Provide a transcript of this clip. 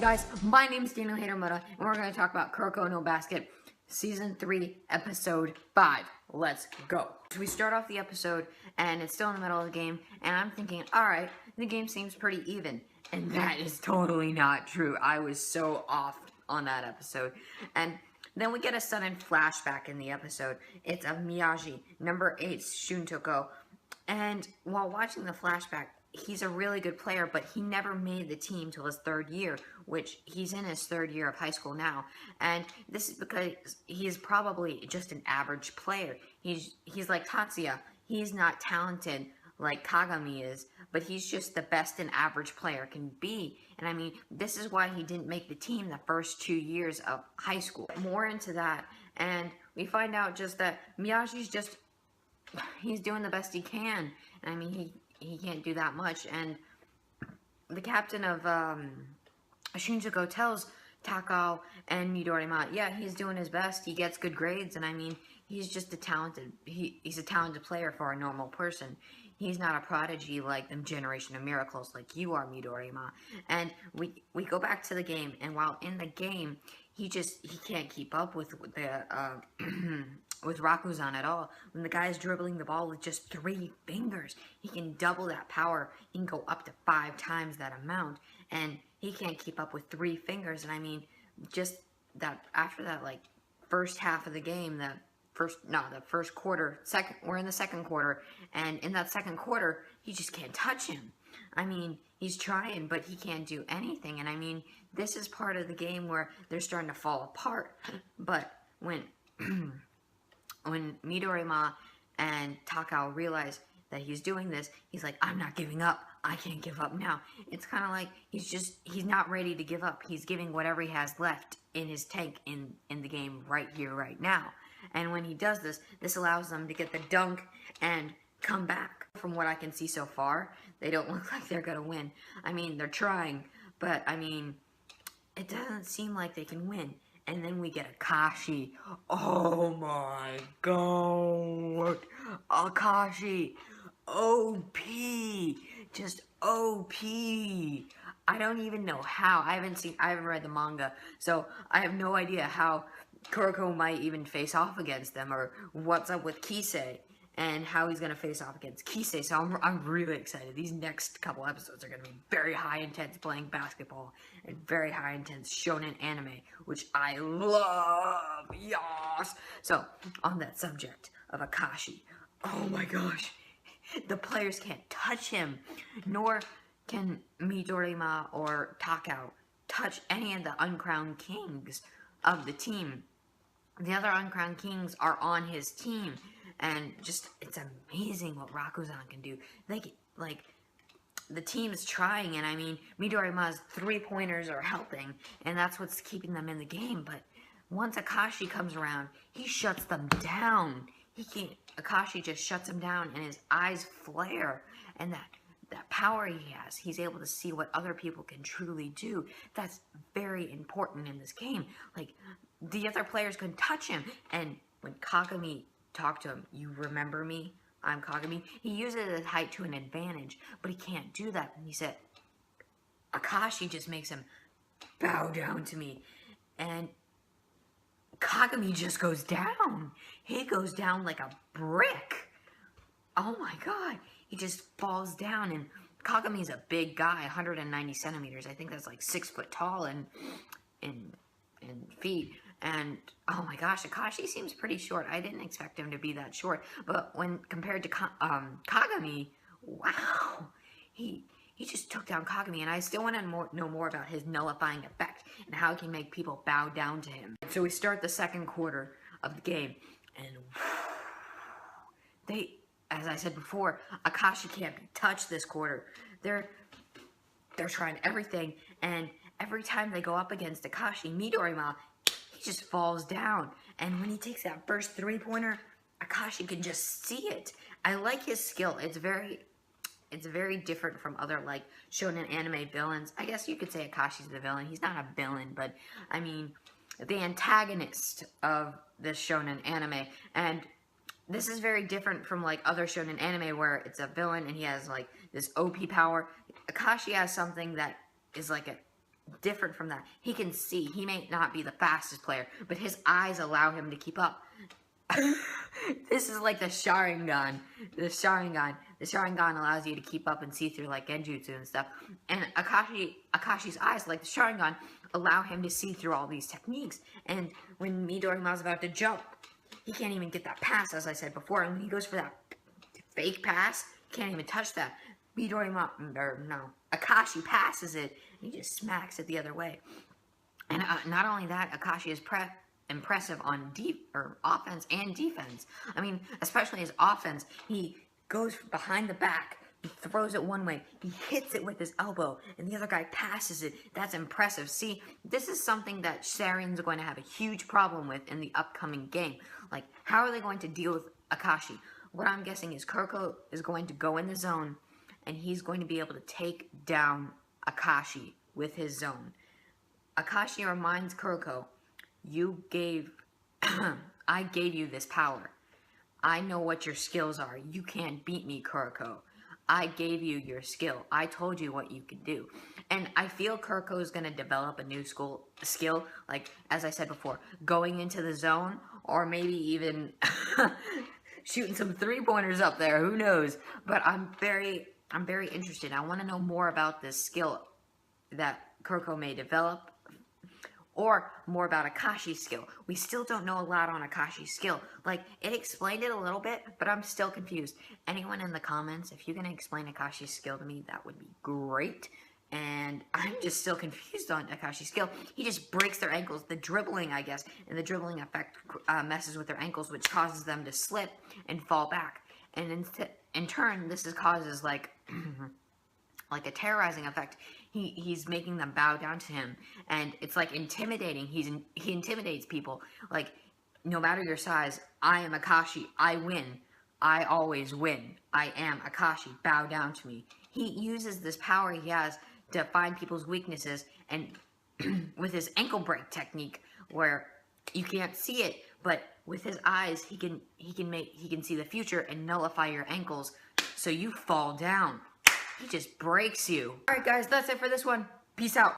up, guys? My name is Daniel Hatermutta, and we're going to talk about Kuroko no Basket, Season 3, Episode 5. Let's go. So we start off the episode, and it's still in the middle of the game, and I'm thinking, alright, the game seems pretty even. And that is totally not true. I was so off on that episode. And then we get a sudden flashback in the episode. It's of Miyagi, number 8, Shuntoko. And while watching the flashback, he's a really good player, but he never made the team till his 3rd year, which he's in his 3rd year of high school now. And this is because he's probably just an average player. He's like Tatsuya. He's not talented like Kagami is, but he's just the best an average player can be. And I mean, this is why he didn't make the team the first 2 years of high school. More into that, and we find out just that Miyagi's just, he's doing the best he can. And I mean, he can't do that much. And the captain of Shuntoko tells Takao and Midorima, yeah, he's doing his best. He gets good grades, and I mean, he's just a talented, he's a talented player for a normal person. He's not a prodigy like them Generation of Miracles like you are, Midorima. And we go back to the game, and while in the game, he can't keep up with the with Rakuzan at all. When the guy's dribbling the ball with just 3 fingers, he can double that power. He can go up to 5 times that amount, and he can't keep up with 3 fingers. And I mean, just that after that, like, first half of the game, the first quarter, we're in the second quarter, and in that second quarter, he just can't touch him. I mean, he's trying, but he can't do anything. And I mean, this is part of the game where they're starting to fall apart. But when when Midorima and Takao realize that he's doing this, he's like, I'm not giving up. I can't give up now. It's kind of like he's not ready to give up. He's giving whatever he has left in his tank in the game right here, right now. And when he does this, this allows them to get the dunk and come back. From what I can see so far, they don't look like they're going to win. I mean, they're trying, but I mean, it doesn't seem like they can win. And then we get Akashi. Oh my god. Akashi. OP. Just OP. I don't even know how. I haven't read the manga, so I have no idea how Kuroko might even face off against them, or what's up with Kisei, and how he's going to face off against Kisei. So I'm really excited. These next couple episodes are going to be very high intense playing basketball, and very high intense shonen anime, which I love. Yas! So, on that subject of Akashi, oh my gosh, the players can't touch him, nor can Midorima or Takao touch any of the uncrowned kings of the team. The other uncrowned kings are on his team, and just, it's amazing what Rakuzan can do. Like, the team is trying, and I mean, Midorima's 3-pointers are helping, and that's what's keeping them in the game. But once Akashi comes around, he shuts them down. Akashi just shuts him down, and his eyes flare, and that power he has, he's able to see what other people can truly do. That's very important in this game. Like, the other players couldn't touch him, and when Kagami talked to him, you remember me? I'm Kagami. He uses his height to an advantage, but he can't do that. And he said, Akashi just makes him bow down to me. And Kagami just goes down. He goes down like a brick. Oh my god. He just falls down, and Kagami's a big guy, 190 centimeters. I think that's like 6 foot tall in feet. And oh my gosh, Akashi seems pretty short. I didn't expect him to be that short, but when compared to Kagami, wow, he just took down Kagami. And I still want to know more about his nullifying effect and how he can make people bow down to him. So we start the second quarter of the game, and as I said before, Akashi can't be touched this quarter. They're trying everything, and every time they go up against Akashi, Midorima, he just falls down. And when he takes that first 3-pointer, Akashi can just see it. I like his skill. It's very different from other, like, shonen anime villains. I guess you could say Akashi's the villain. He's not a villain, but I mean, the antagonist of this shonen anime. And this is very different from, like, other shonen anime where it's a villain and he has, like, this OP power. Akashi has something that is like a different from that. He can see. He may not be the fastest player, but his eyes allow him to keep up. This is like the Sharingan. The Sharingan allows you to keep up and see through like Genjutsu and stuff. And Akashi's eyes, like the Sharingan, allow him to see through all these techniques. And when Midorima's about to jump, he can't even get that pass, as I said before. And when he goes for that fake pass, he can't even touch that. Akashi passes it, and he just smacks it the other way. And not only that, Akashi is impressive on offense and defense. I mean, especially his offense, he goes behind the back, he throws it one way, he hits it with his elbow, and the other guy passes it. That's impressive. See, this is something that Sharin's going to have a huge problem with in the upcoming game. Like, how are they going to deal with Akashi? What I'm guessing is Kuroko is going to go in the zone, and he's going to be able to take down Akashi with his zone. Akashi reminds Kuroko, I gave you this power. I know what your skills are. You can't beat me, Kuroko. I gave you your skill. I told you what you could do. And I feel Kuroko is going to develop a new skill, like, as I said before, going into the zone, or maybe even shooting some three-pointers up there. Who knows? But I'm very interested. I want to know more about this skill that Kuroko may develop, or more about Akashi's skill. We still don't know a lot on Akashi's skill. Like, it explained it a little bit, but I'm still confused. Anyone in the comments, if you can explain Akashi's skill to me, that would be great. And I'm just still confused on Akashi's skill. He just breaks their ankles. The dribbling, I guess, and the dribbling effect messes with their ankles, which causes them to slip and fall back. And in turn, this causes, like, like a terrorizing effect. He's making them bow down to him, and it's like intimidating. He intimidates people. Like, no matter your size, I am Akashi. I win. I always win. I am Akashi. Bow down to me. He uses this power he has to find people's weaknesses, and with his ankle break technique, where you can't see it, but with his eyes, he can see the future and nullify your ankles, so you fall down. He just breaks you. Alright guys, that's it for this one. Peace out.